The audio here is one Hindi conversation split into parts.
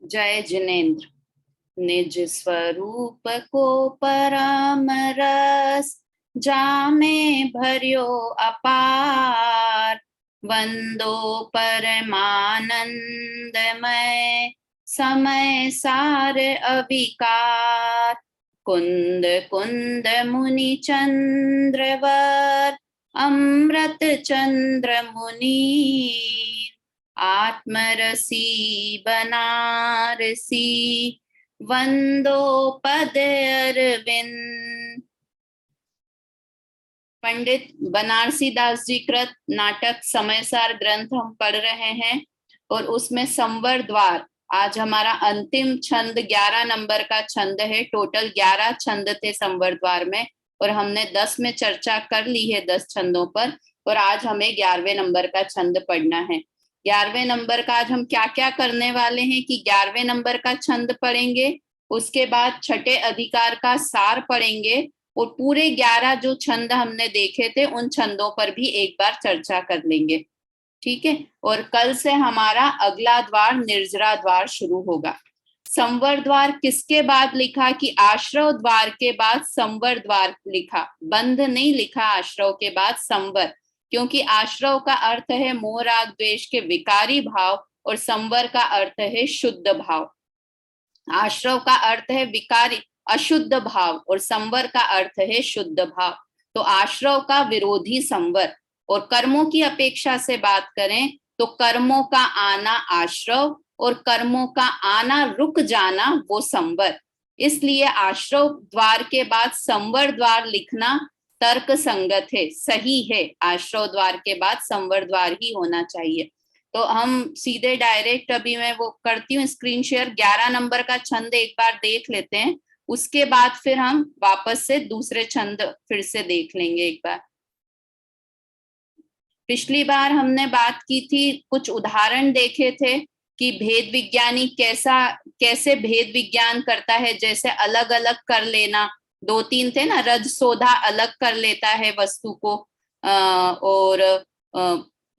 जय जिनेन्द्र। निज स्वरूप को परम रस जामे भर्यो अपार। वंदो परमानंदमय समय सार अविकार। कुंद कुंद मुनि चंद्रवर अमृत चंद्र मुनि। आत्मरसी बनारसी वंदो पद अरविंद। पंडित बनारसी दास जी कृत नाटक समयसार ग्रंथ हम पढ़ रहे हैं और उसमें संवर द्वार आज हमारा अंतिम छंद 11 नंबर का छंद है। टोटल 11 छंद थे संवर द्वार में और हमने 10 में चर्चा कर ली है 10 छंदों पर और आज हमें 11वें नंबर का छंद पढ़ना है। 11वें नंबर का आज हम क्या क्या करने वाले हैं कि 11वें नंबर का छंद पढ़ेंगे, उसके बाद छठे अधिकार का सार पढ़ेंगे और पूरे 11 जो छंद हमने देखे थे उन छंदों पर भी एक बार चर्चा कर लेंगे। ठीक है, और कल से हमारा अगला द्वार निर्जरा द्वार शुरू होगा। संवर द्वार किसके बाद लिखा कि आश्रव द्वार के बाद संवर द्वार लिखा, बंध नहीं लिखा आश्रव के बाद संवर, क्योंकि आश्रव का अर्थ है मोह राग द्वेष के विकारी भाव और संवर का अर्थ है शुद्ध भाव। आश्रव का अर्थ है विकारी अशुद्ध भाव और संवर का अर्थ है शुद्ध भाव। तो आश्रव का विरोधी संवर। और कर्मों की अपेक्षा से बात करें तो कर्मों का आना आश्रव और कर्मों का आना रुक जाना वो संवर। इसलिए आश्रव द्वार के बाद संवर द्वार लिखना तर्क संगत है, सही है। आश्रव द्वार के बाद संवर द्वार ही होना चाहिए। तो हम सीधे डायरेक्ट अभी मैं वो करती हूँ स्क्रीन शेयर। 11 नंबर का छंद एक बार देख लेते हैं, उसके बाद फिर हम वापस से दूसरे छंद फिर से देख लेंगे एक बार। पिछली बार हमने बात की थी, कुछ उदाहरण देखे थे कि भेद विज्ञानी कैसे भेद विज्ञान करता है, जैसे अलग अलग कर लेना। 2-3 थे ना, रज सोधा अलग कर लेता है वस्तु को और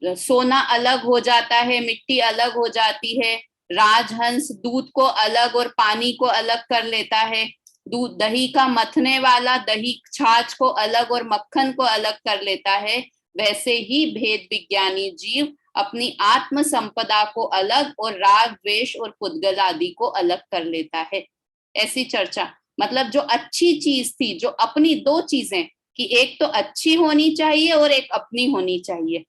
सोना अलग हो जाता है, मिट्टी अलग हो जाती है। राजहंस दूध को अलग और पानी को अलग कर लेता है। दूध दही का मथने वाला दही छाछ को अलग और मक्खन को अलग कर लेता है। वैसे ही भेद विज्ञानी जीव अपनी आत्म संपदा को अलग और राग द्वेष और पुद्गल आदि को अलग कर लेता है। ऐसी चर्चा, मतलब जो अच्छी चीज थी, जो अपनी दो चीजें कि एक तो अच्छी होनी चाहिए और एक अपनी होनी चाहिए,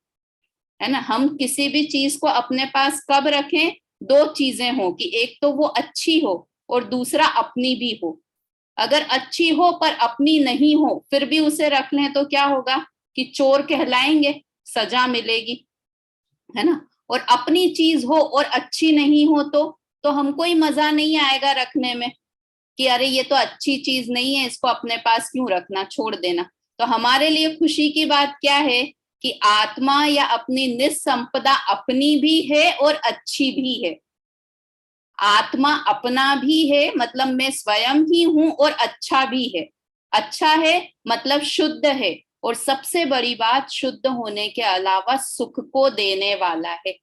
है ना। हम किसी भी चीज को अपने पास कब रखें, दो चीजें हो कि एक तो वो अच्छी हो और दूसरा अपनी भी हो। अगर अच्छी हो पर अपनी नहीं हो फिर भी उसे रख लें तो क्या होगा कि चोर कहलाएंगे, सजा मिलेगी, है ना। और अपनी चीज हो और अच्छी नहीं हो तो हमको ही मजा नहीं आएगा रखने में कि अरे ये तो अच्छी चीज नहीं है, इसको अपने पास क्यों रखना, छोड़ देना। तो हमारे लिए खुशी की बात क्या है कि आत्मा या अपनी निस्संपदा अपनी भी है और अच्छी भी है। आत्मा अपना भी है, मतलब मैं स्वयं ही हूं, और अच्छा भी है। अच्छा है मतलब शुद्ध है, और सबसे बड़ी बात शुद्ध होने के अलावा सुख को देने वाला है।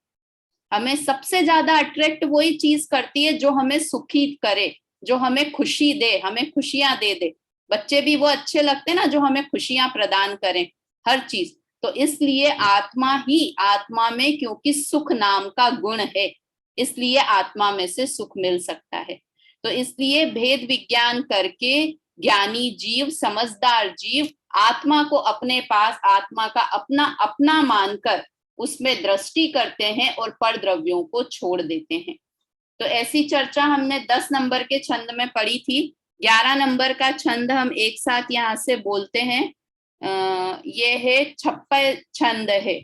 हमें सबसे ज्यादा अट्रैक्ट वही चीज करती है जो हमें सुखी करे, जो हमें खुशी दे, हमें खुशियां दे दे। बच्चे भी वो अच्छे लगते हैं ना जो हमें खुशियां प्रदान करें, हर चीज। तो इसलिए आत्मा ही, आत्मा में क्योंकि सुख नाम का गुण है, इसलिए आत्मा में से सुख मिल सकता है। तो इसलिए भेद विज्ञान करके ज्ञानी जीव, समझदार जीव आत्मा को अपने पास, आत्मा का अपना अपना मानकर उसमें दृष्टि करते हैं और पर द्रव्यों को छोड़ देते हैं। तो ऐसी चर्चा हमने 10 नंबर के छंद में पढ़ी थी। 11 नंबर का छंद हम एक साथ यहाँ से बोलते हैं। ये है छप्पय छंद है।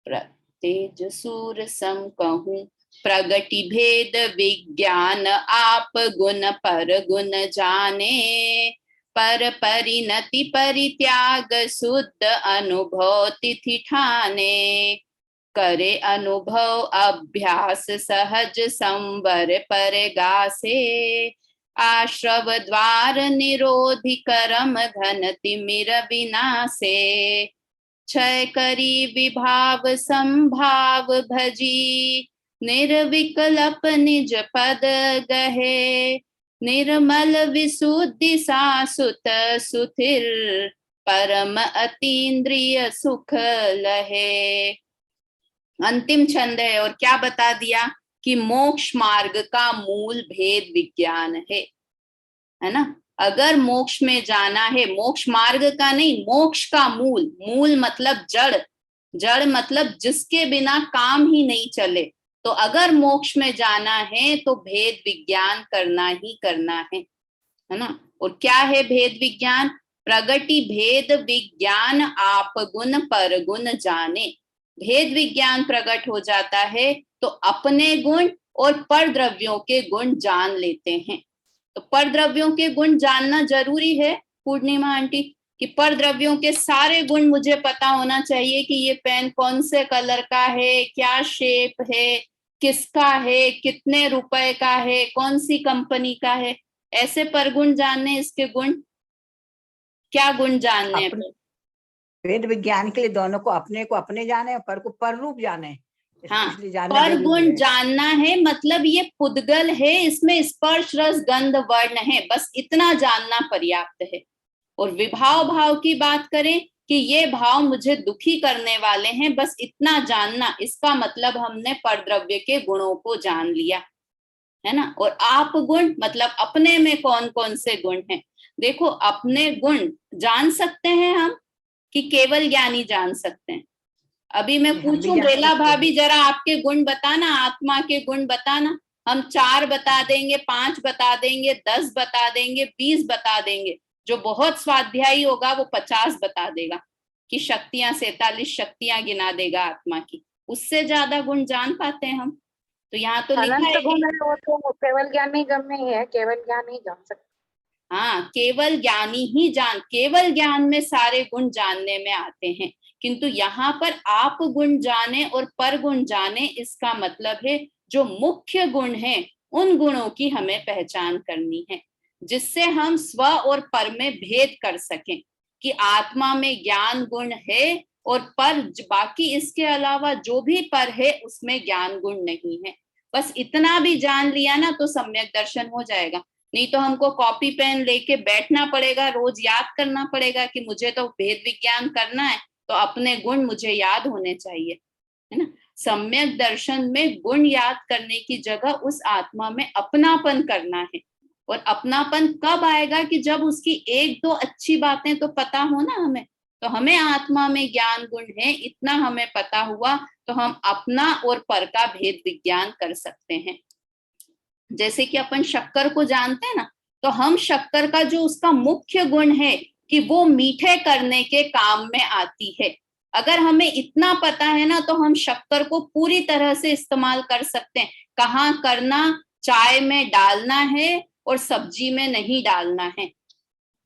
तेज सूर सम कहूं प्रगति भेद विज्ञान, आप गुण पर गुण जाने। पर परिणति परित्याग शुद्ध अनुभव तिथि ठाने। करे अनुभव अभ्यास सहज संवर पर गासे। आश्रव द्वार निरोधि करम घन तिमिर विनासे। क्षय करी विभाव संभाव भजी, निर्विकल्प निज पद गहे, निर्मल विशुद्धि सासुत सुथिर, परम अतीन्द्रिय सुख लहे। अंतिम छंद है और क्या बता दिया कि मोक्ष मार्ग का मूल भेद विज्ञान है ना। अगर मोक्ष में जाना है, मोक्ष मार्ग का नहीं, मोक्ष का मूल, मूल मतलब जड़, जड़ मतलब जिसके बिना काम ही नहीं चले। तो अगर मोक्ष में जाना है तो भेद विज्ञान करना ही करना है ना। और क्या है भेद विज्ञान? प्रगति भेद विज्ञान आप गुण पर गुण जाने। भेद विज्ञान प्रकट हो जाता है तो अपने गुण और पर द्रव्यों के गुण जान लेते हैं। तो पर द्रव्यों के गुण जानना जरूरी है पूर्णिमा आंटी, कि पर द्रव्यों के सारे गुण मुझे पता होना चाहिए कि ये पेन कौन से कलर का है, क्या शेप है, किसका है, कितने रुपए का है, कौन सी कंपनी का है। ऐसे पर गुण जानने, इसके गुण, क्या गुण जानने? वेद विज्ञान के लिए दोनों को अपने जाने और पर को पर रूप जाने। हाँ, पर गुण जानना है मतलब ये पुद्गल है, इसमें स्पर्श रस गंध वर्ण है, बस इतना जानना पर्याप्त है। और विभाव भाव की बात करें कि ये भाव मुझे दुखी करने वाले हैं, बस इतना जानना, इसका मतलब हमने परद्रव्य के गुणों को जान लिया है ना। और आप गुण मतलब अपने में कौन कौन से गुण हैं। देखो, अपने गुण जान सकते हैं हम कि केवल ज्ञानी जान सकते हैं? अभी मैं पूछूं बेला भाभी जरा आपके गुण बताना, आत्मा के गुण बताना। हम 4 बता देंगे, 5 बता देंगे, 10 बता देंगे, 20 बता देंगे। जो बहुत स्वाध्यायी होगा वो 50 बता देगा कि शक्तियां 47 शक्तियां गिना देगा आत्मा की। उससे ज्यादा गुण जान पाते हैं हम। तो यहाँ तो लिखा है वो तो केवल ज्ञानी गम्य ही है, केवल ज्ञान ही जान सकते। हाँ, केवल ज्ञानी ही केवल ज्ञान में सारे गुण जानने में आते हैं। किंतु यहाँ पर आप गुण जाने और पर गुण जाने, इसका मतलब है जो मुख्य गुण है उन गुणों की हमें पहचान करनी है, जिससे हम स्व और पर में भेद कर सकें कि आत्मा में ज्ञान गुण है और पर, बाकी इसके अलावा जो भी पर है उसमें ज्ञान गुण नहीं है। बस इतना भी जान लिया ना तो सम्यक दर्शन हो जाएगा। नहीं तो हमको कॉपी पेन लेके बैठना पड़ेगा, रोज याद करना पड़ेगा कि मुझे तो भेद विज्ञान करना है, तो अपने गुण मुझे याद होने चाहिए, है ना। सम्यक दर्शन में गुण याद करने की जगह उस आत्मा में अपनापन करना है। और अपनापन कब आएगा? कि जब उसकी 1-2 अच्छी बातें तो पता हो ना हमें। तो हमें आत्मा में ज्ञान गुण है इतना हमें पता हुआ तो हम अपना और पर का भेद विज्ञान कर सकते हैं। जैसे कि अपन शक्कर को जानते हैं ना, तो हम शक्कर का जो उसका मुख्य गुण है कि वो मीठे करने के काम में आती है। अगर हमें इतना पता है ना तो हम शक्कर को पूरी तरह से इस्तेमाल कर सकते हैं। कहाँ करना, चाय में डालना है और सब्जी में नहीं डालना है।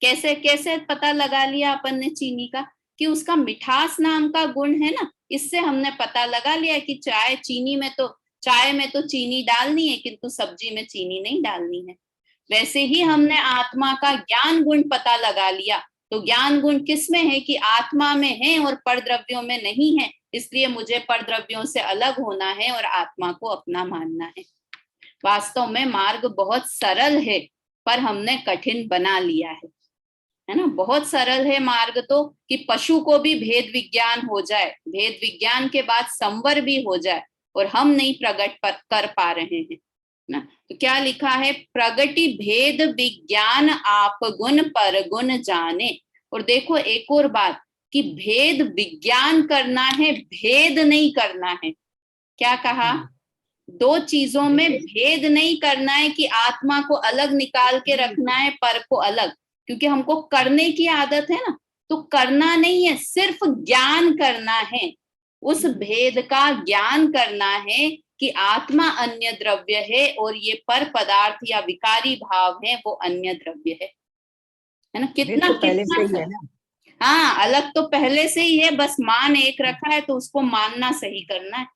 कैसे कैसे पता लगा लिया अपन ने चीनी का? कि उसका मिठास नाम का गुण है ना, इससे हमने पता लगा लिया कि चाय में तो चीनी डालनी है किंतु सब्जी में चीनी नहीं डालनी है। वैसे ही हमने आत्मा का ज्ञान गुण पता लगा लिया। तो ज्ञान गुण किस में है? कि आत्मा में है और परद्रव्यों में नहीं है, इसलिए मुझे परद्रव्यों से अलग होना है और आत्मा को अपना मानना है। वास्तव में मार्ग बहुत सरल है पर हमने कठिन बना लिया है ना। बहुत सरल है मार्ग तो, कि पशु को भी भेद विज्ञान हो जाए, भेद विज्ञान के बाद संवर भी हो जाए, और हम नहीं प्रकट कर पा रहे हैं ना। तो क्या लिखा है? प्रगति भेद विज्ञान आप गुण पर गुण जाने। और देखो एक और बात, कि भेद विज्ञान करना है, भेद नहीं करना है। क्या कहा? 2 चीजों में भेद नहीं करना है कि आत्मा को अलग निकाल के रखना है, पर को अलग। क्योंकि हमको करने की आदत है ना, तो करना नहीं है, सिर्फ ज्ञान करना है। उस भेद का ज्ञान करना है कि आत्मा अन्य द्रव्य है और ये पर पदार्थ या विकारी भाव है वो अन्य द्रव्य है ना। कितना तो पहले से ही है ना। हाँ, अलग तो पहले से ही है, बस मान एक रखा है तो उसको मानना सही करना है।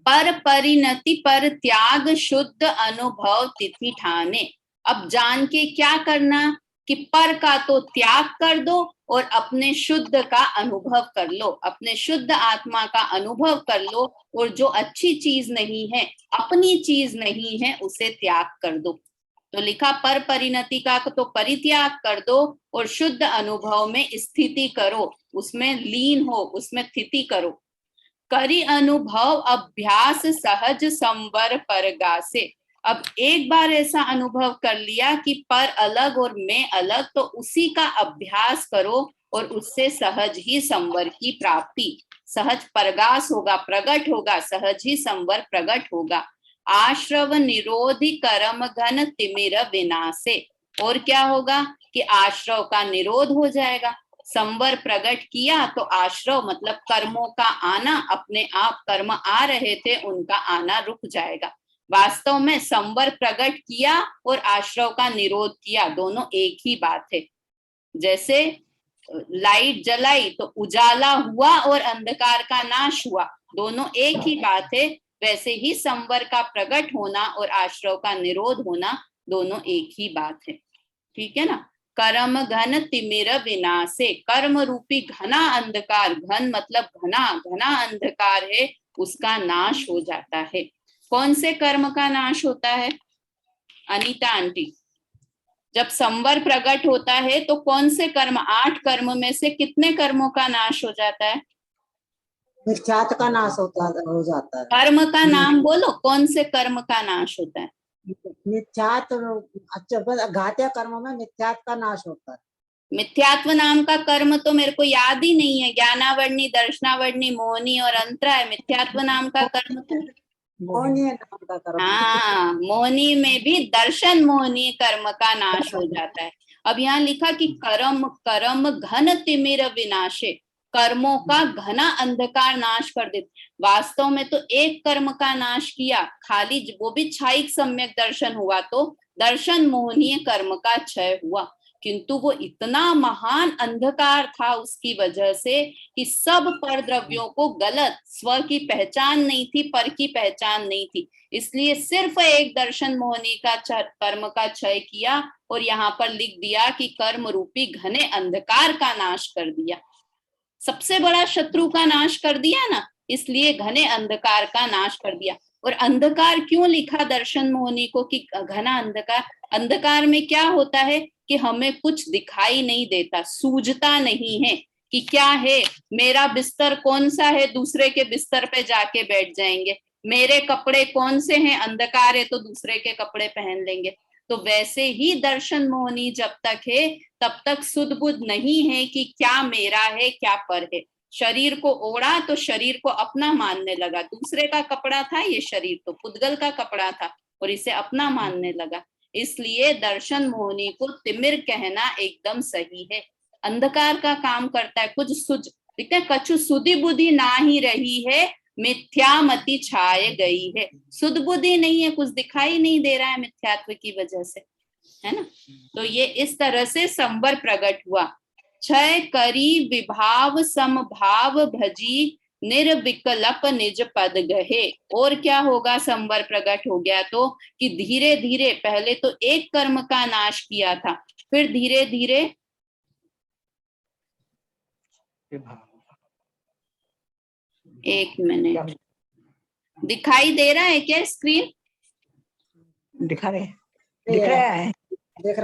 पर परिणति पर त्याग शुद्ध अनुभव तिथि ठाने। अब जान के क्या करना? कि पर का तो त्याग कर दो और अपने शुद्ध का अनुभव कर लो, अपने शुद्ध आत्मा का अनुभव कर लो, और जो अच्छी चीज नहीं है, अपनी चीज नहीं है, उसे त्याग कर दो। तो लिखा पर परिणति का तो परित्याग कर दो और शुद्ध अनुभव में स्थिति करो, उसमें लीन हो, उसमें स्थिति करो। करी अनुभव अभ्यास सहज संवर परगासे। अब एक बार ऐसा अनुभव कर लिया कि पर अलग और मैं अलग, तो उसी का अभ्यास करो और उससे सहज ही संवर की प्राप्ति, सहज परगास होगा, प्रकट होगा, सहज ही संवर प्रकट होगा। आश्रव निरोधी कर्म घन तिमिर विनाशे। और क्या होगा कि आश्रव का निरोध हो जाएगा। संवर प्रकट किया तो आश्रव मतलब कर्मों का आना, अपने आप कर्म आ रहे थे उनका आना रुक जाएगा। वास्तव में संवर प्रकट किया और आश्रव का निरोध किया, दोनों एक ही बात है। जैसे लाइट जलाई तो उजाला हुआ और अंधकार का नाश हुआ, दोनों एक ही बात है। वैसे ही संवर का प्रकट होना और आश्रव का निरोध होना दोनों एक ही बात है। ठीक है ना। कर्म घन तिमिर विनाशे। कर्म रूपी घना अंधकार, घन मतलब घना, घना अंधकार है, उसका नाश हो जाता है। कौन से कर्म का नाश होता है अनीता आंटी? जब संवर प्रकट होता है तो कौन से कर्म, 8 कर्म में से कितने कर्मों का नाश हो जाता है? मिथ्यात्व का नाश हो जाता है। कर्म का नाम बोलो, कौन से कर्म का नाश होता है? मिथ्यात्व, अच्छा घात्य कर्म में मिथ्यात्व का नाश होता है। मिथ्यात्व नाम का कर्म तो मेरे को याद ही नहीं है। ज्ञानावर्णी, दर्शनावर्णी, मोहनी और अंतरा है। मिथ्यात्व नाम का कर्म तो मोहनीय नाम का कर्म। हाँ, मोहनी में भी दर्शन मोहनी कर्म का नाश हो जाता है। अब यहाँ लिखा कि कर्म कर्म घन तिमिर विनाशे, कर्मों का घना अंधकार नाश कर देते। वास्तव में तो एक कर्म का नाश किया, खाली वो भी छायिक सम्यक दर्शन हुआ, तो दर्शन मोहनीय कर्म का क्षय हुआ। किंतु वो इतना महान अंधकार था उसकी वजह से कि सब पर द्रव्यों को गलत, स्व की पहचान नहीं थी, पर की पहचान नहीं थी, इसलिए सिर्फ एक दर्शन मोहनी का कर्म का क्षय किया और यहाँ पर लिख दिया कि कर्म रूपी घने अंधकार का नाश कर दिया। सबसे बड़ा शत्रु का नाश कर दिया ना, इसलिए घने अंधकार का नाश कर दिया। और अंधकार क्यों लिखा दर्शन मोहनी को कि घना अंधकार? अंधकार में क्या होता है कि हमें कुछ दिखाई नहीं देता, सूझता नहीं है कि क्या है, मेरा बिस्तर कौन सा है, दूसरे के बिस्तर पे जाके बैठ जाएंगे, मेरे कपड़े कौन से हैं, अंधकार है तो दूसरे के कपड़े पहन लेंगे। तो वैसे ही दर्शन मोहनी जब तक है तब तक सुध बुध नहीं है कि क्या मेरा है क्या पर है। शरीर को ओढ़ा तो शरीर को अपना मानने लगा, दूसरे का कपड़ा था ये, शरीर तो पुद्गल का कपड़ा था और इसे अपना मानने लगा। इसलिए दर्शन मोहनी को तिमिर कहना एकदम सही है। अंधकार का काम करता है, कुछ सुझ दिखते, कछु सुधि बुद्धि ना ही रही है, मिथ्या मति छाए गई है। सुध बुद्धि नहीं है, कुछ दिखाई नहीं दे रहा है मिथ्यात्व की वजह से, है ना। तो ये इस तरह से संवर प्रकट हुआ। क्षय करी विभाव समभाव भजी, निर्विकल्प निज पद गहे। और क्या होगा, संवर प्रकट हो गया तो कि धीरे धीरे, पहले तो एक कर्म का नाश किया था, फिर धीरे धीरे, एक मिनट, दिखाई दे रहा है क्या स्क्रीन? दिख रहा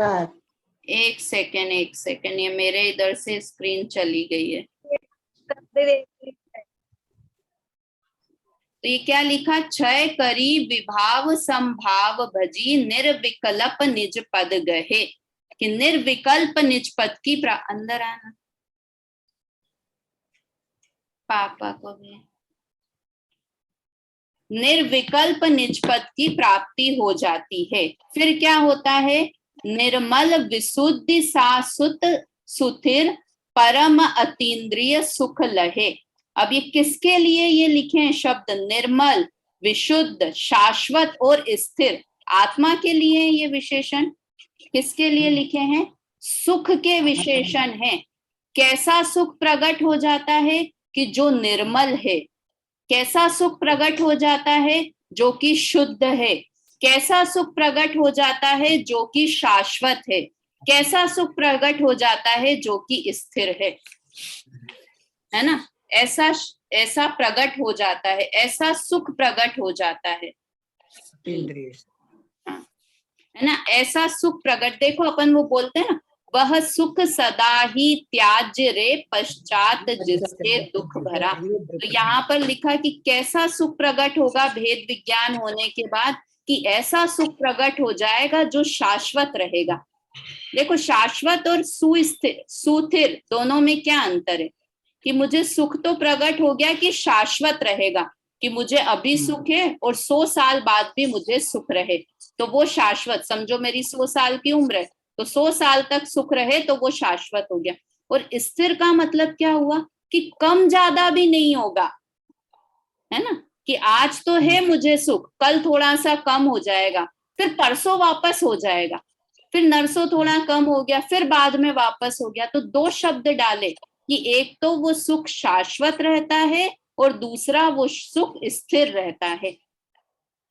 है। एक सेकेंड, ये मेरे इधर से स्क्रीन चली गई है। तो ये क्या लिखा, क्षय करी विभाव संभाव भजी, निर्विकल्प निज पद गहे। कि निर्विकल्प निज पद की अंदर आना, पापा को भी, निर्विकल्प निज पद की प्राप्ति हो जाती है। फिर क्या होता है, निर्मल विशुद्धि सासुत सुथिर परम अतीन्द्रिय सुख लहे। अब ये किसके लिए ये लिखे हैं शब्द, निर्मल, विशुद्ध, शाश्वत और स्थिर, आत्मा के लिए ये विशेषण। किसके लिए लिखे हैं? सुख के विशेषण हैं। कैसा सुख प्रकट हो जाता है कि जो निर्मल है। कैसा सुख प्रकट हो जाता है? जो कि शुद्ध है। कैसा सुख प्रकट हो जाता है? जो कि शाश्वत है। कैसा सुख प्रकट हो जाता है जो कि स्थिर है ना, ऐसा प्रकट हो जाता है, ऐसा सुख प्रकट हो जाता है, इंद्रिय है ना, ऐसा सुख प्रकट। देखो अपन वो बोलते हैं ना, वह सुख सदा ही त्याज्य रे पश्चात जिसके दुख भरा। तो यहाँ पर लिखा कि कैसा सुख प्रकट होगा भेद विज्ञान होने के बाद, कि ऐसा सुख प्रकट हो जाएगा जो शाश्वत रहेगा। देखो शाश्वत और सुस्थिर दोनों में क्या अंतर है, कि मुझे सुख तो प्रकट हो गया कि शाश्वत रहेगा, कि मुझे अभी सुख है और 100 साल बाद भी मुझे सुख रहे, तो वो शाश्वत। समझो मेरी 100 साल की उम्र है, तो 100 साल तक सुख रहे तो वो शाश्वत हो गया। और स्थिर का मतलब क्या हुआ, कि कम ज्यादा भी नहीं होगा, है ना, कि आज तो है मुझे सुख, कल थोड़ा सा कम हो जाएगा, फिर परसों वापस हो जाएगा, फिर नरसों थोड़ा कम हो गया, फिर बाद में वापस हो गया। तो 2 शब्द डाले कि एक तो वो सुख शाश्वत रहता है और दूसरा वो सुख स्थिर रहता है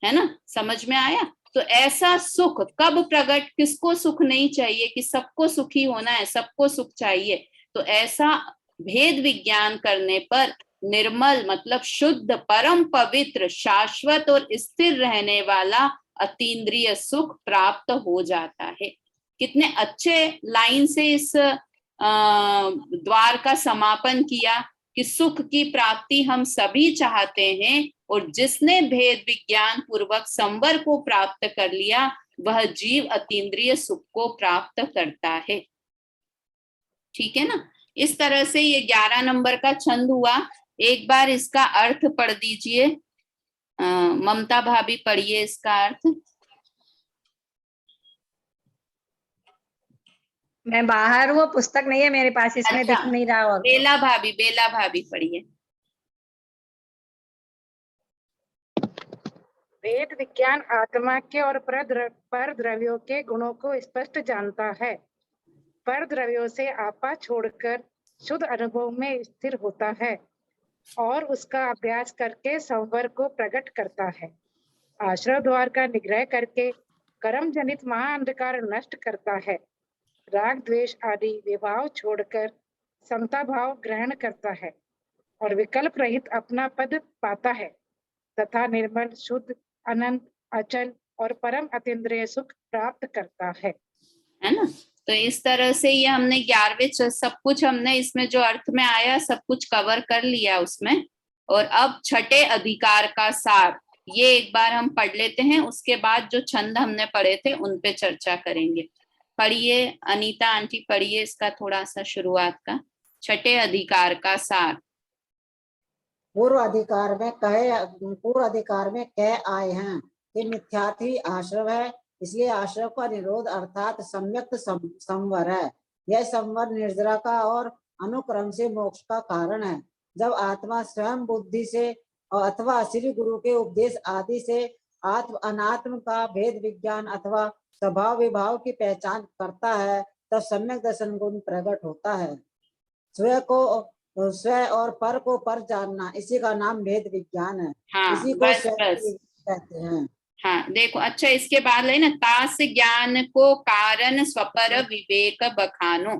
ना, समझ में आया। तो ऐसा सुख कब प्रकट, किसको सुख नहीं चाहिए, कि सबको सुखी होना है, सबको सुख चाहिए। तो ऐसा भेद विज्ञान करने पर निर्मल मतलब शुद्ध, परम पवित्र, शाश्वत और स्थिर रहने वाला अतीन्द्रिय सुख प्राप्त हो जाता है। कितने अच्छे लाइन से इस द्वार का समापन किया, कि सुख की प्राप्ति हम सभी चाहते हैं, और जिसने भेद विज्ञान पूर्वक संवर को प्राप्त कर लिया वह जीव अतीन्द्रिय सुख को प्राप्त करता है। ठीक है ना। इस तरह से ये 11 नंबर का छंद हुआ। एक बार इसका अर्थ पढ़ दीजिए, ममता भाभी पढ़िए इसका अर्थ। मैं बाहर हूँ, पुस्तक नहीं है मेरे पास, इसमें अच्छा, दिख नहीं रहा होगा। बेला भाभी पढ़िए। भेद विज्ञान आत्मा के और पर द्रव्यों के गुणों को स्पष्ट जानता है। पर द्रव्यों से आपा छोड़कर शुद्ध अनुभव में स्थिर होता है और उसका अभ्यास करके संवर को प्रकट करता है। आश्रय द्वार का निग्रह करके कर्म जनित महाअंधकार नष्ट करता है। राग द्वेष आदि विभाव छोड़कर समता भाव ग्रहण करता है और विकल्प रहित अपना पद पाता है तथा निर्मल, शुद्ध, अनंत, अचल और परम अतीन्द्रिय सुख प्राप्त करता है ना। तो इस तरह से ये हमने 11वें सब कुछ हमने इसमें जो अर्थ में आया सब कुछ कवर कर लिया उसमें। और अब छठे अधिकार का सार ये एक बार हम पढ़ लेते हैं, उसके बाद जो छंद हमने पढ़े थे उन पे चर्चा करेंगे। पढ़िए अनीता आंटी, पढ़िए इसका थोड़ा सा शुरुआत का, छठे अधिकार का सार। पूर्व अधिकार में कह आए हैं कि मिथ्यात्व ही आश्रव है, इसलिए आश्रव का निरोध अर्थात सम्यक्त संवर है। यह संवर निर्जरा का और अनुक्रम से मोक्ष का कारण है। जब आत्मा स्वयं बुद्धि से अथवा श्री गुरु के उपदेश आदि से आत्म अनात्म का भेद विज्ञान अथवा स्वभाव विभाव की पहचान करता है तब सम्यक दर्शन गुण प्रकट होता है। स्वयं और पर को पर जानना, इसी का नाम भेद विज्ञान है। हाँ, इसी को बस कहते हैं। हाँ देखो, अच्छा इसके बाद है ना, तास ज्ञान को कारण स्वपर विवेक बखानो,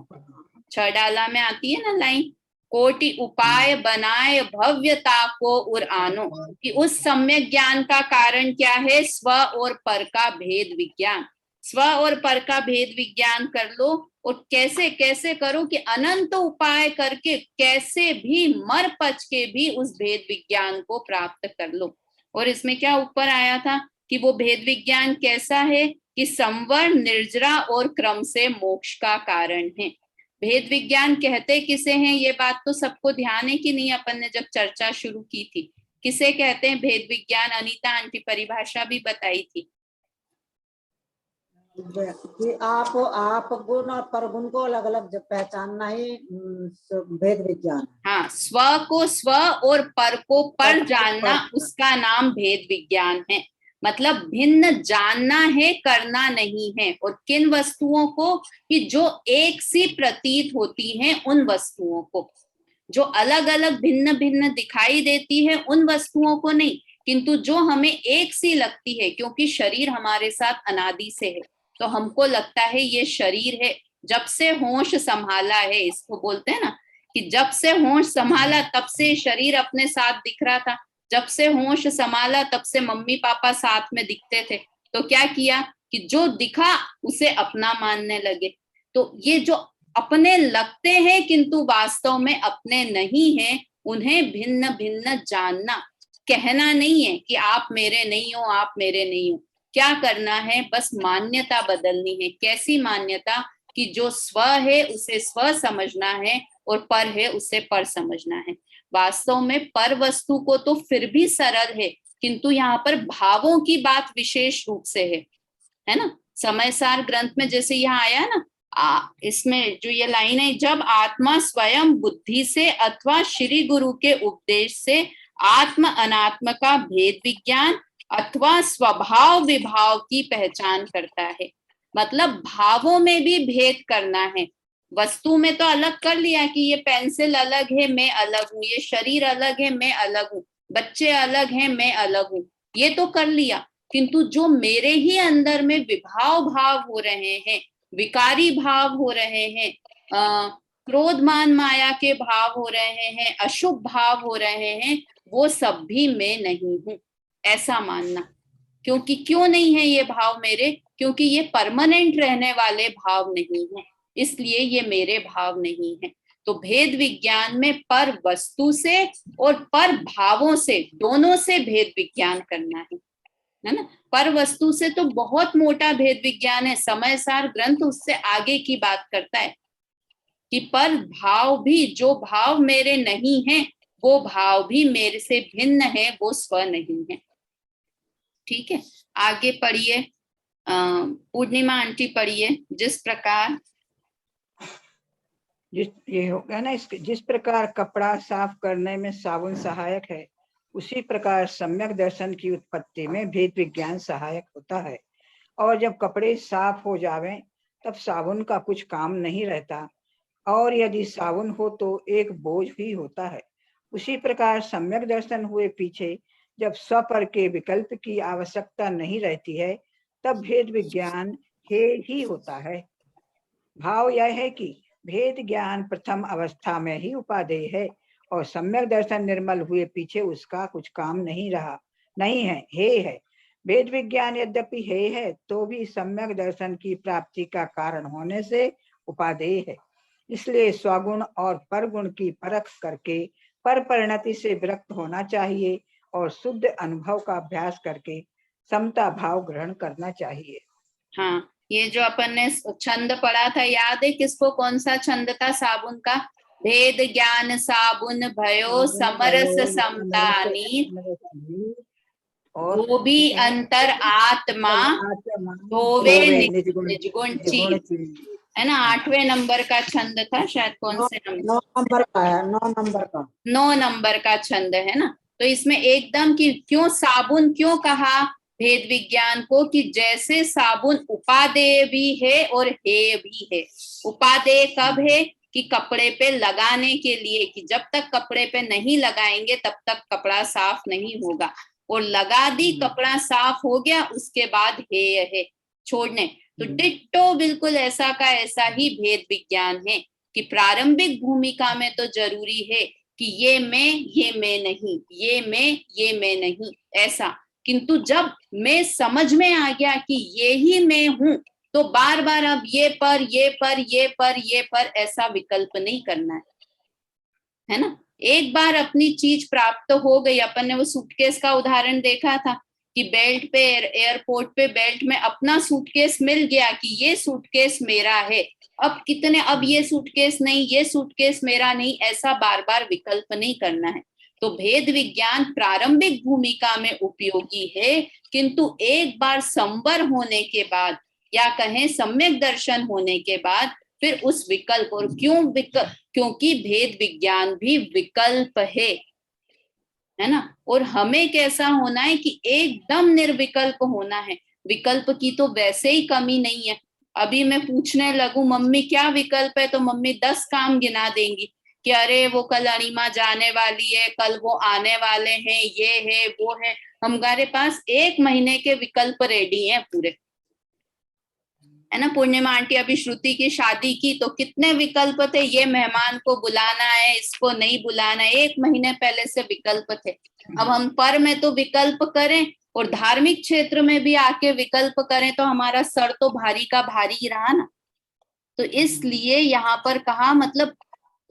6 डाला में आती है ना लाइन, कोटि उपाय बनाए भव्यता को उर आनो, कि उस सम्यक ज्ञान का कारण क्या है, स्व और पर का भेद विज्ञान। स्व और पर का भेद विज्ञान कर लो, और कैसे कैसे करो कि अनंत उपाय करके कैसे भी मर पच के भी उस भेद विज्ञान को प्राप्त कर लो। और इसमें क्या ऊपर आया था कि वो भेद विज्ञान कैसा है, कि संवर, निर्जरा और क्रम से मोक्ष का कारण है। भेद विज्ञान कहते किसे हैं, ये बात तो सबको ध्यान है कि नहीं, अपन ने जब चर्चा शुरू की थी, किसे कहते हैं भेद विज्ञान, अनीता आंटी परिभाषा भी बताई थी। कि आप गुण और परगुण को अलग अलग पहचानना ही भेद विज्ञान। हाँ, स्व को स्व और पर को पर जानना, उसका नाम भेद विज्ञान है। मतलब भिन्न जानना है, करना नहीं है। और किन वस्तुओं को, कि जो एक सी प्रतीत होती हैं उन वस्तुओं को, जो अलग अलग भिन्न भिन्न दिखाई देती है उन वस्तुओं को नहीं, किंतु जो हमें एक सी लगती है, क्योंकि शरीर हमारे साथ अनादि से है, तो हमको लगता है ये शरीर है। जब से होश संभाला है, इसको बोलते हैं ना कि जब से होश संभाला तब से शरीर अपने साथ दिख रहा था, जब से होश संभाला तब से मम्मी पापा साथ में दिखते थे। तो क्या किया कि जो दिखा उसे अपना मानने लगे। तो ये जो अपने लगते हैं किंतु वास्तव में अपने नहीं है, उन्हें भिन्न भिन्न जानना। कहना नहीं है कि आप मेरे नहीं हो, आप मेरे नहीं हो। क्या करना है, बस मान्यता बदलनी है। कैसी मान्यता कि जो स्व है उसे स्व समझना है और पर है उसे पर समझना है। वास्तव में पर वस्तु को तो फिर भी सरल है, किंतु यहाँ पर भावों की बात विशेष रूप से है ना। समयसार ग्रंथ में जैसे यहाँ आया ना, इसमें जो ये लाइन है, जब आत्मा स्वयं बुद्धि से अथवा श्री गुरु के उपदेश से आत्म अनात्म का भेद विज्ञान अथवा स्वभाव विभाव की पहचान करता है। मतलब भावों में भी भेद करना है। वस्तु में तो अलग कर लिया कि ये पेंसिल अलग है, मैं अलग हूँ, ये शरीर अलग है, मैं अलग हूँ, बच्चे अलग हैं, मैं अलग हूँ, ये तो कर लिया। किंतु जो मेरे ही अंदर में विभाव भाव हो रहे हैं, विकारी भाव हो रहे हैं, क्रोध मान माया के भाव हो रहे हैं, अशुभ भाव हो रहे हैं, वो सब भी मैं नहीं हूँ, ऐसा मानना। क्योंकि क्यों नहीं है ये भाव मेरे? क्योंकि ये परमानेंट रहने वाले भाव नहीं है, इसलिए ये मेरे भाव नहीं है। तो भेद विज्ञान में पर वस्तु से और पर भावों से, दोनों से भेद विज्ञान करना है ना। पर वस्तु से तो बहुत मोटा भेद विज्ञान है, समयसार ग्रंथ उससे आगे की बात करता है कि पर भाव भी, जो भाव मेरे नहीं है वो भाव भी मेरे से भिन्न है, वो स्व नहीं है। ठीक है, आगे पढ़िए, पूर्णिमा आंटी पढ़िए। जिस प्रकार ये होगा ना, इसके जिस प्रकार कपड़ा साफ करने में साबुन सहायक है, उसी प्रकार सम्यक दर्शन की उत्पत्ति में भेद विज्ञान सहायक होता है। और जब कपड़े साफ हो जावें तब साबुन का कुछ काम नहीं रहता, और यदि साबुन हो तो एक बोझ ही होता है। उसी प्रकार सम्यक दर्शन हुए पीछे जब स्वपर के विकल्प की आवश्यकता नहीं रहती है, तब भेद विज्ञान ही होता है। भाव यह है कि भेद ज्ञान प्रथम अवस्था में ही उपादेय है, और सम्यक दर्शन निर्मल हुए पीछे उसका कुछ काम नहीं है। भेद विज्ञान यद्यपि है तो भी सम्यक दर्शन की प्राप्ति का कारण होने से उपादेय है। इसलिए स्वगुण और परगुण की परख करके पर परिणति से विरक्त होना चाहिए और शुद्ध अनुभव का अभ्यास करके समता भाव ग्रहण करना चाहिए। हाँ, ये जो अपन ने छंद पढ़ा था, याद है किसको? कौन सा छंद था साबुन का? भेद ज्ञान साबुन भयो समरस समतानी, वो भी अंतर आत्मा धोवे निजगुण चीज, है ना। 8वें नंबर का छंद था शायद, कौन से नंबर? 9 नंबर का है, 9 नंबर का, 9 नंबर का छंद है ना। तो इसमें एकदम कि क्यों साबुन क्यों कहा भेद विज्ञान को, कि जैसे साबुन उपादेय भी है और हेय भी है। उपादेय कब है? कि कपड़े पे लगाने के लिए, कि जब तक कपड़े पे नहीं लगाएंगे तब तक कपड़ा साफ नहीं होगा, और लगा दी कपड़ा साफ हो गया उसके बाद हेय है छोड़ने। तो डिट्टो बिल्कुल ऐसा का ऐसा ही भेद विज्ञान है कि प्रारंभिक भूमिका में तो जरूरी है कि ये मैं नहीं, ये मैं नहीं, ऐसा। किंतु जब मैं समझ में आ गया कि ये ही मैं हूं, तो बार बार अब ये पर ऐसा विकल्प नहीं करना है ना। एक बार अपनी चीज प्राप्त हो गई, अपन ने वो सूटकेस का उदाहरण देखा था कि बेल्ट पे, एयरपोर्ट पे बेल्ट में अपना सूटकेस मिल गया कि ये सूटकेस मेरा है। अब ये सूटकेस नहीं, ये सूटकेस मेरा नहीं, ऐसा बार बार विकल्प नहीं करना है। तो भेद विज्ञान प्रारंभिक भूमिका में उपयोगी है, किंतु एक बार संवर होने के बाद, या कहें सम्यक दर्शन होने के बाद, फिर उस विकल्प, और क्योंकि भेद विज्ञान भी विकल्प है ना। और हमें कैसा होना है कि एकदम निर्विकल्प होना है। विकल्प की तो वैसे ही कमी नहीं है। अभी मैं पूछने लगूं मम्मी क्या विकल्प है, तो मम्मी 10 काम गिना देंगी कि अरे वो कल अणिमा जाने वाली है, कल वो आने वाले हैं, ये है वो है। हमारे पास 1 महीने के विकल्प रेडी हैं पूरे, है ना। पूर्णिमा आंटी अभी श्रुति की शादी की तो कितने विकल्प थे, ये मेहमान को बुलाना है, इसको नहीं बुलाना है, 1 महीने पहले से विकल्प थे। अब हम पर में तो विकल्प करें और धार्मिक क्षेत्र में भी आके विकल्प करें तो हमारा सर तो भारी का भारी रहा ना। तो इसलिए यहाँ पर कहा मतलब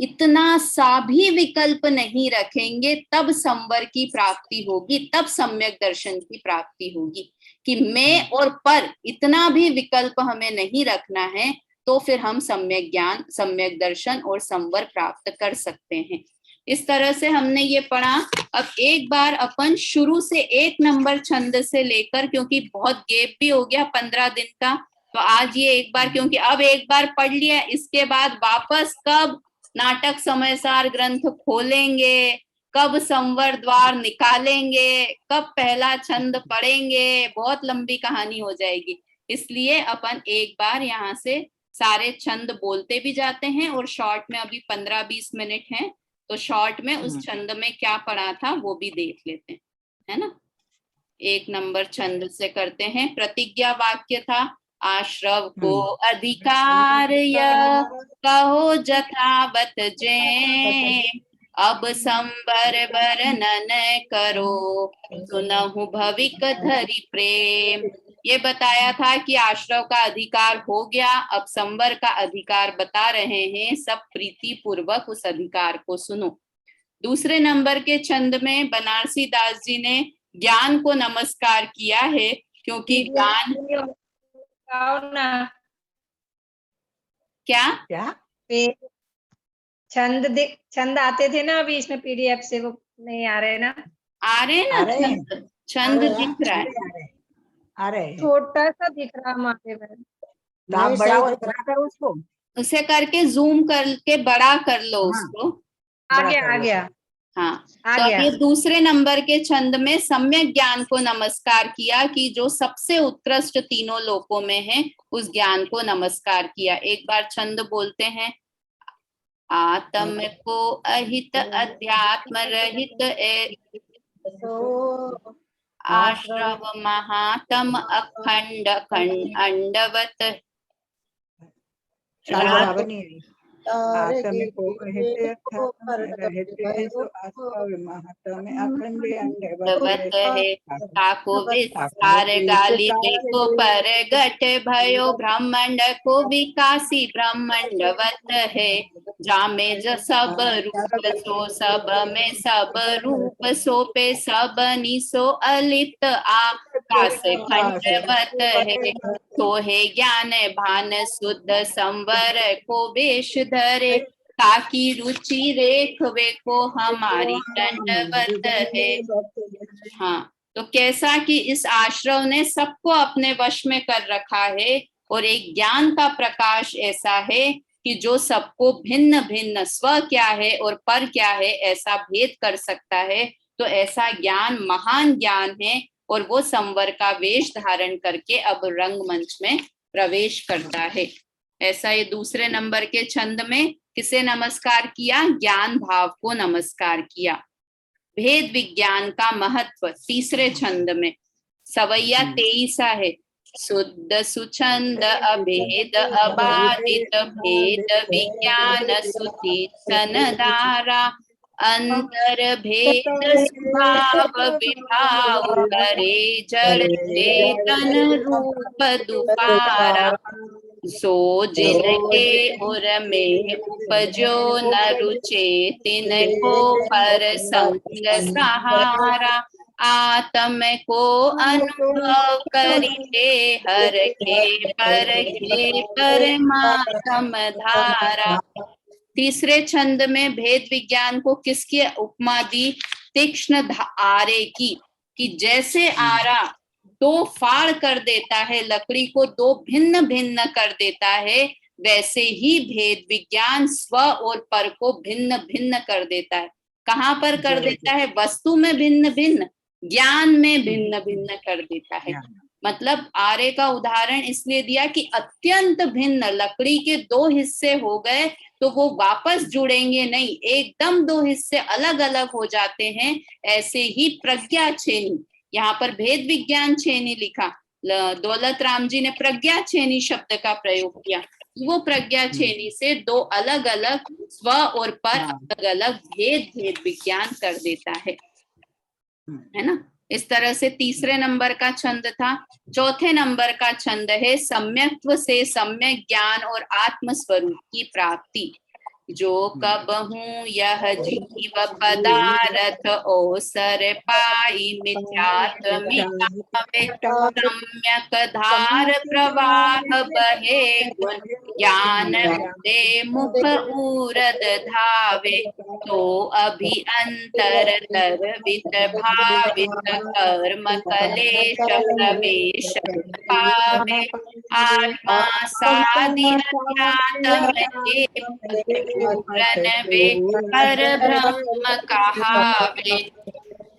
इतना सा भी विकल्प नहीं रखेंगे तब संवर की प्राप्ति होगी, तब सम्यक दर्शन की प्राप्ति होगी। कि मैं और पर इतना भी विकल्प हमें नहीं रखना है तो फिर हम सम्यक ज्ञान, सम्यक दर्शन और संवर प्राप्त कर सकते हैं। इस तरह से हमने ये पढ़ा। अब एक बार अपन शुरू से 1 नंबर छंद से लेकर, क्योंकि बहुत गैप भी हो गया 15 दिन का, तो आज ये एक बार, क्योंकि अब एक बार पढ़ लिया, इसके बाद वापस कब नाटक समयसार ग्रंथ खोलेंगे, कब संवर द्वार निकालेंगे, कब पहला छंद पढ़ेंगे, बहुत लंबी कहानी हो जाएगी। इसलिए अपन एक बार यहाँ से सारे छंद बोलते भी जाते हैं और शॉर्ट में अभी 15-20 मिनट हैं तो शॉर्ट में उस छंद में क्या पढ़ा था वो भी देख लेते हैं, है ना। 1 नंबर छंद से करते हैं। प्रतिज्ञा वाक्य था, आश्रव को अधिकार यह कहो जथावत जे, अब संवर वर्णन करो सुनहु भविक धरि प्रेम। ये बताया था कि आश्रव का अधिकार हो गया, अब संवर का अधिकार बता रहे हैं, सब प्रीति पूर्वक उस अधिकार को सुनो। दूसरे नंबर के छंद में बनारसी दास जी ने ज्ञान को नमस्कार किया है, क्योंकि ज्ञान क्या छंद आते थे ना, अभी इसमें पीडीएफ से वो नहीं आ रहे ना। आ रहे ना, छंद दिख रहा है, आ रहे छोटा सा दिख रहा हमारे में। आप बड़ा करो उसको, उसे करके जूम करके बड़ा कर लो उसको। आ गया। हाँ, तो अब ये दूसरे नंबर के छंद में सम्यक ज्ञान को नमस्कार किया कि जो सबसे उत्कृष्ट तीनों लोकों में है, उस ज्ञान को नमस्कार किया। एक बार छंद बोलते हैं, आत्म को अहित अध्यात्म रहित आश्रव महातम अखंड अंडवत आत्म को अहित अंडवत है, ताको विस्तार गाली देखो पर गठ भयो ब्रह्मांड को विकासी ब्रह्मांडवत है, जामे जो सब रूप सो सब में सब रूप सो पे सब निसो अलिप्त आकाश खंडवत है, तो है ज्ञान भान शुद्ध संवर को वेश धरे, ताकि रुचि रेख वे को हमारी दंडवत है। हाँ, तो कैसा कि इस आश्रव ने सबको अपने वश में कर रखा है और एक ज्ञान का प्रकाश ऐसा है कि जो सबको भिन्न भिन्न स्व क्या है और पर क्या है ऐसा भेद कर सकता है। तो ऐसा ज्ञान महान ज्ञान है और वो संवर का वेश धारण करके अब रंगमंच में प्रवेश करता है। ऐसा ये दूसरे नंबर के छंद में किसे नमस्कार किया? ज्ञान भाव को नमस्कार किया। भेद विज्ञान का महत्व तीसरे छंद में सवैया 23 है, शुद्ध सुछंद अभेद अबाधित भेद विज्ञान सुतीक्षण धारा, अंतर भेद स्वभाव विभाव करे जड़ चेतन रूप दुपारा, सो जिनके उर में उपजो न रुचे तिनको पर संग सहारा, आत्म को अनुभव करिते हर के परमात्म धारा। तीसरे छंद में भेद विज्ञान को किसकी उपमा दी? तीक्ष्ण आरे की, कि जैसे आरा 2 फाड़ कर देता है, लकड़ी को 2 भिन्न भिन्न कर देता है, वैसे ही भेद विज्ञान स्व और पर को भिन्न भिन्न कर देता है। कहाँ पर कर देता है? वस्तु में भिन्न भिन्न, ज्ञान में भिन्न भिन्न कर देता है। मतलब आरे का उदाहरण इसलिए दिया कि अत्यंत भिन्न, लकड़ी के 2 हिस्से हो गए तो वो वापस जुड़ेंगे नहीं, एकदम 2 हिस्से अलग अलग हो जाते हैं। ऐसे ही प्रज्ञा छेनी, यहाँ पर भेद विज्ञान छेनी लिखा, दौलत राम जी ने प्रज्ञा छेनी शब्द का प्रयोग किया। वो प्रज्ञा छेनी से दो अलग अलग स्व और पर अलग अलग भेद विज्ञान कर देता है ना। इस तरह से तीसरे नंबर का छंद था। चौथे नंबर का छंद है सम्यक्त्व से सम्यक ज्ञान और आत्म स्वरूप की प्राप्ति। जो कबहूँ यह जीव पदारथ ओसर पाई मिथ्यात्व मिटावे, सम्यक धार प्रवाह बहे गुण ज्ञान दे मुख उरद धावे। तो अभी अंतर तरवित भावित कर्म कलेश प्रवेश पावे। आत्मा साधि अध्यात्म पर ब्रह्म कहावे।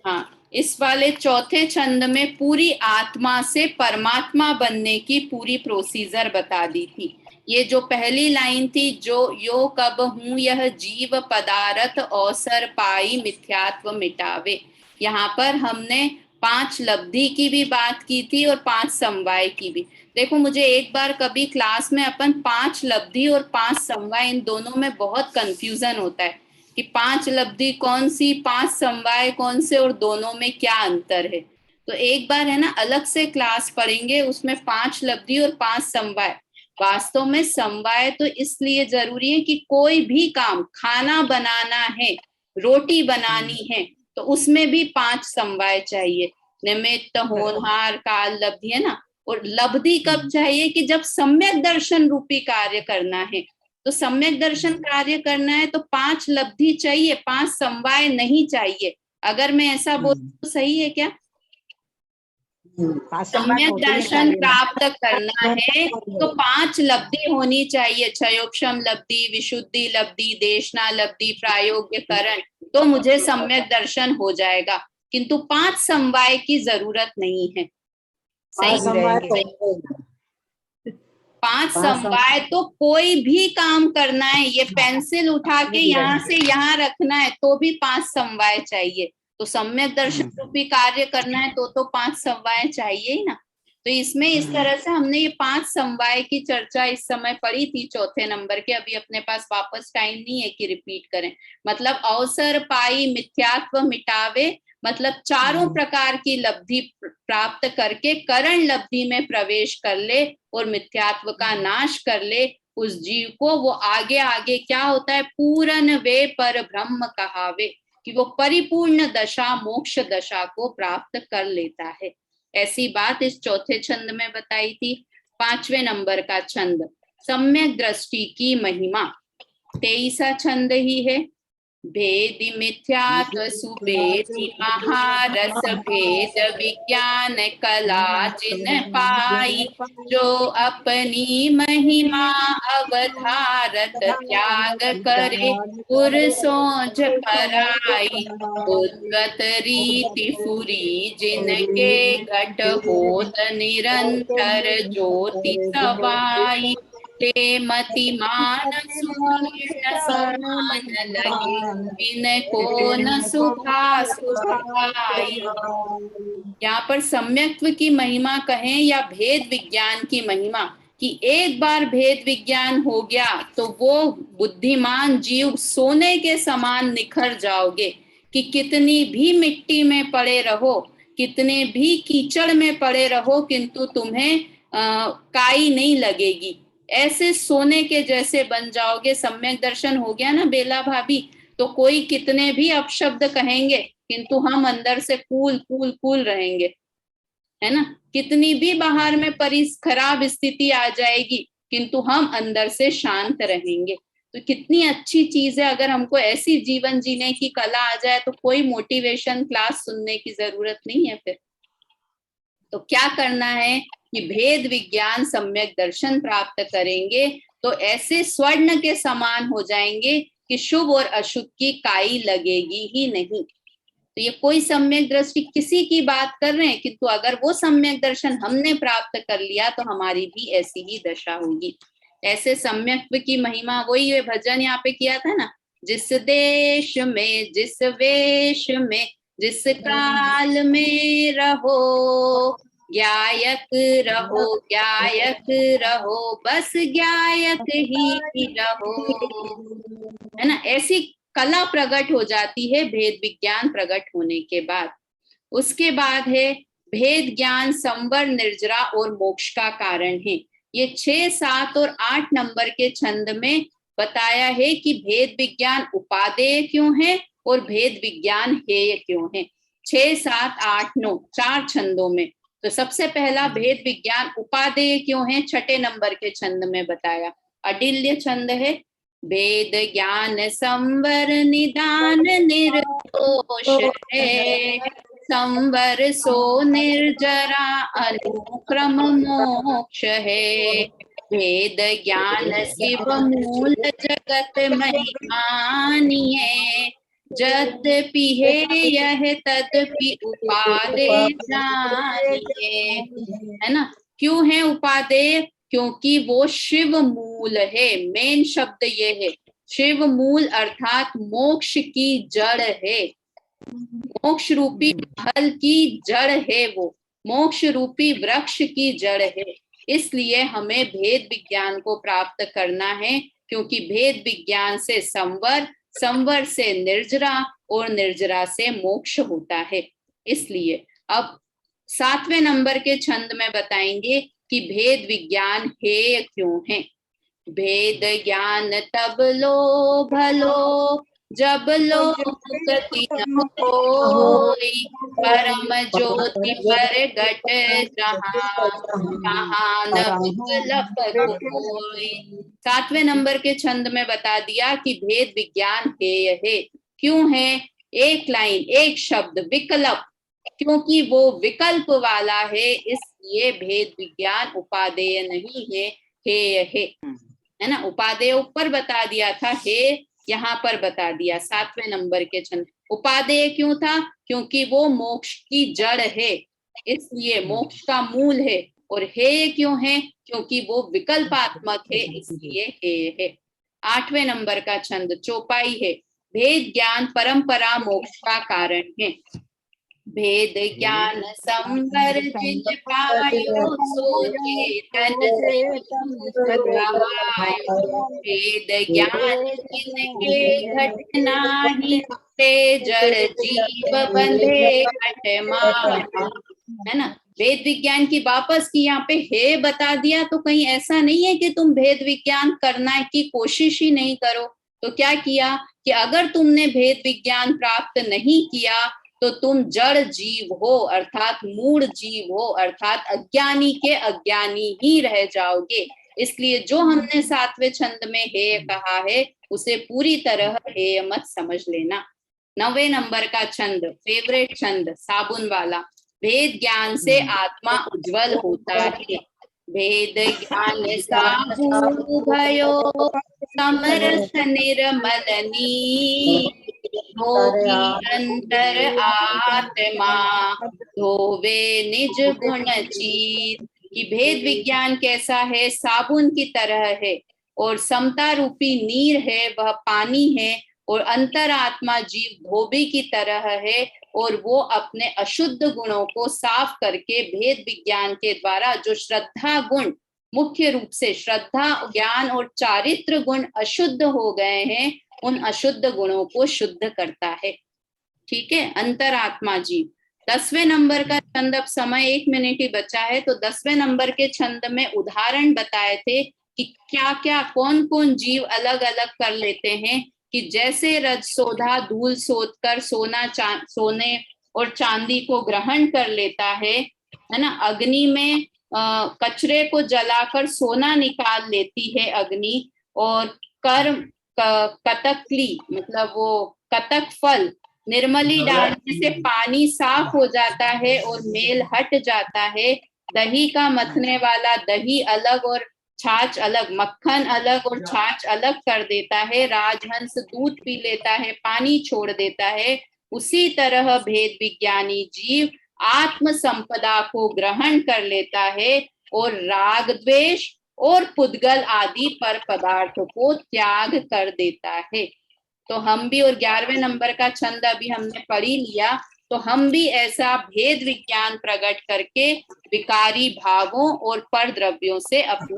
हाँ, इस वाले चौथे छंद में पूरी आत्मा से परमात्मा बनने की पूरी प्रोसीजर बता दी थी। ये जो पहली लाइन थी, जो यो कब हूँ यह जीव पदारथ अवसर पाई मिथ्यात्व मिटावे, यहाँ पर हमने 5 लब्धि की भी बात की थी और 5 समवाय की भी। देखो, मुझे एक बार कभी क्लास में अपन 5 लब्धि और 5 समवाय इन दोनों में बहुत कंफ्यूजन होता है कि 5 लब्धि कौन सी, 5 समवाय कौन से और दोनों में क्या अंतर है। तो एक बार है ना अलग से क्लास पढ़ेंगे, उसमें 5 लब्धि और 5 समवाय। वास्तव में समवाय तो इसलिए जरूरी है कि कोई भी काम, खाना बनाना है, रोटी बनानी है, तो उसमें भी 5 समवाय चाहिए। निमित्त, होनहार, काल, लब्धि, है ना। और लब्धि कब चाहिए कि जब सम्यक दर्शन रूपी कार्य करना है। तो सम्यक दर्शन कार्य करना है तो 5 लब्धि चाहिए, 5 समवाय नहीं चाहिए। अगर मैं ऐसा बोलूं तो सही है क्या? सम्यक दर्शन प्राप्त करना है तो 5 लब्धि होनी चाहिए। क्षयोक्षम लब्धि, विशुद्धि लब्धि, देशना लब्धि, प्रायोग्यकरण, तो मुझे सम्यक दर्शन हो जाएगा। किंतु 5 समवाय की जरूरत नहीं है। सही, 5 समवाय तो कोई भी काम करना है, ये पेंसिल उठा के यहाँ से यहाँ रखना है तो भी 5 समवाय चाहिए। तो सम्यक दर्शन रूपी कार्य करना है तो 5 समवाय चाहिए ही ना। तो इसमें इस तरह से हमने ये 5 समवाय की चर्चा इस समय पढ़ी थी चौथे नंबर के। अभी अपने पास वापस टाइम नहीं है कि रिपीट करें। मतलब अवसर पाई मिथ्यात्व मिटावे, मतलब चारों प्रकार की लब्धि प्राप्त करके करण लब्धि में प्रवेश कर ले और मिथ्यात्व का नाश कर ले उस जीव को। वो आगे आगे क्या होता है, पूरन वे पर ब्रह्म कहावे, कि वो परिपूर्ण दशा, मोक्ष दशा को प्राप्त कर लेता है। ऐसी बात इस चौथे छंद में बताई थी। 5वें नंबर का छंद सम्यक दृष्टि की महिमा, 23वां छंद ही है। भेद मिथ्यात्व सुभेदी महारस भेद विज्ञान कला जिन पाई, जो अपनी महिमा अवधारत त्याग करे पुरसों पराई। उद्गत रीति फुरी जिनके घट होत निरंतर ज्योति सवाई, ते मति मान सुकीर्ण समान लगे, इनको न सुखा सुखाई। यहाँ पर सम्यक्त्व की महिमा कहें या भेद विज्ञान की महिमा, कि एक बार भेद विज्ञान हो गया तो वो बुद्धिमान जीव सोने के समान निखर जाओगे, कि कितनी भी मिट्टी में पड़े रहो, कितने भी कीचड़ में पड़े रहो, किंतु तुम्हें काई नहीं लगेगी। ऐसे सोने के जैसे बन जाओगे। सम्यक दर्शन हो गया ना बेला भाभी, तो कोई कितने भी अपशब्द कहेंगे किंतु हम अंदर से कूल कूल कूल रहेंगे, है ना। कितनी भी बाहर में खराब स्थिति आ जाएगी किंतु हम अंदर से शांत रहेंगे। तो कितनी अच्छी चीज है। अगर हमको ऐसी जीवन जीने की कला आ जाए तो कोई मोटिवेशन क्लास सुनने की जरूरत नहीं है फिर। तो क्या करना है कि भेद विज्ञान सम्यक दर्शन प्राप्त करेंगे तो ऐसे स्वर्ण के समान हो जाएंगे कि शुभ और अशुभ की काई लगेगी ही नहीं। तो ये कोई सम्यक दृष्टि किसी की बात कर रहे हैं, किंतु अगर वो सम्यक दर्शन हमने प्राप्त कर लिया तो हमारी भी ऐसी ही दशा होगी। ऐसे सम्यक्त्व की महिमा, वही ये भजन यहाँ पे किया था ना, जिस देश में जिस वेश में जिस काल में रहो, ज्ञायक रहो, बस ज्ञायक ही रहो, है ना। ऐसी कला प्रकट हो जाती है भेद विज्ञान प्रकट होने के बाद। उसके बाद है भेद ज्ञान संवर, निर्जरा और मोक्ष का कारण है। ये 6, 7 और 8 नंबर के छंद में बताया है कि भेद विज्ञान उपादेय क्यों है और भेद विज्ञान हेय क्यों है। 6, 7, 8, 9 4 छंदों में। तो सबसे पहला भेद विज्ञान उपादेय क्यों है, 6 नंबर के छंद में बताया। अडिल्य छंद है। भेद ज्ञान संवर निदान निर्दोष है, संवर सो निर्जरा अनुक्रम मोक्ष है। भेद ज्ञान शिव मूल जगत महिमानिये, यद्यपि है यह तदपि उपादेय जानिए, है ना। क्यों है उपादेय? क्योंकि वो शिव मूल है। मेन शब्द ये है, शिव मूल अर्थात मोक्ष की जड़ है, मोक्ष रूपी महल की जड़ है, वो मोक्ष रूपी वृक्ष की जड़ है। इसलिए हमें भेद विज्ञान को प्राप्त करना है, क्योंकि भेद विज्ञान से संवर, संवर से निर्जरा और निर्जरा से मोक्ष होता है। इसलिए अब 7वें नंबर के छंद में बताएंगे कि भेद विज्ञान हेय क्यों है। भेद ज्ञान तब लो भलो, जब लोक गति न होई, परम ज्योति प्रगट जहाँ, तहाँ न उपलप कोई। 7वें नंबर के छंद में बता दिया कि भेद विज्ञान हेय है। क्यों है? एक लाइन, एक शब्द, विकल्प, क्योंकि वो विकल्प वाला है, इसलिए भेद विज्ञान उपादेय नहीं है, हेय है ना। उपादेय ऊपर बता दिया था, हे यहाँ पर बता दिया 7वें नंबर के छंद। उपादेय क्यों था? क्योंकि वो मोक्ष की जड़ है, इसलिए मोक्ष का मूल है। और हेय क्यों है? क्योंकि वो विकल्पात्मक है, इसलिए हेय है। 8वें नंबर का छंद चौपाई है। भेद ज्ञान परंपरा मोक्ष का कारण है। भेद ज्ञान संवर जिन पायो, सो चेतन भेद ज्ञान जिनके घट नाही, ते जड़ जीव बंधे घट माही, है ना। भेद विज्ञान की वापस की यहाँ पे हे बता दिया, तो कहीं ऐसा नहीं है कि तुम भेद विज्ञान करना की कोशिश ही नहीं करो। तो क्या किया कि अगर तुमने भेद विज्ञान प्राप्त नहीं किया तो तुम जड़ जीव हो, अर्थात मूढ़ जीव हो, अर्थात अज्ञानी के अज्ञानी ही रह जाओगे। इसलिए जो हमने 7वें छंद में हेय कहा है, उसे पूरी तरह हेय मत समझ लेना। 9वें नंबर का छंद, फेवरेट छंद, साबुन वाला। भेद ज्ञान से आत्मा उज्जवल होता है। भेद ज्ञान साबु भयो, समरस निर्मलनी, धोबी अंतर आत्मा, धोवे निज गुण चीत। कि भेद विज्ञान कैसा है? साबुन की तरह है, और समता रूपी नीर है, वह पानी है, और अंतरात्मा जीव धोबी की तरह है, और वो अपने अशुद्ध गुणों को साफ करके भेद विज्ञान के द्वारा, जो श्रद्धा गुण, मुख्य रूप से श्रद्धा, ज्ञान और चारित्र गुण अशुद्ध हो गए हैं, उन अशुद्ध गुणों को शुद्ध करता है। ठीक है, अंतरात्मा जीव। 10वें नंबर का छंद, अब समय 1 मिनट ही बचा है, तो 10वें नंबर के छंद में उदाहरण बताए थे कि क्या क्या, कौन कौन जीव अलग अलग कर लेते हैं। कि जैसे रजसोधा धूल सोच कर सोने और चांदी को ग्रहण कर लेता है ना। अग्नि में कचरे को जलाकर सोना निकाल लेती है अग्नि, और कर्म कतकली, मतलब वो कतक फल निर्मली डालने से पानी साफ हो जाता है और मेल हट जाता है। दही का मथने वाला दही अलग और छाछ अलग, मक्खन अलग और छाछ अलग कर देता है। राजहंस दूध पी लेता है, पानी छोड़ देता है। उसी तरह भेद विज्ञानी जीव आत्म संपदा को ग्रहण कर लेता है और राग द्वेष और पुद्गल आदि पर पदार्थ को त्याग कर देता है। तो हम भी, और 11वें नंबर का छंद अभी हमने पढ़ ही लिया, तो हम भी ऐसा भेद विज्ञान प्रकट करके विकारी भावों और पर द्रव्यों से अपनी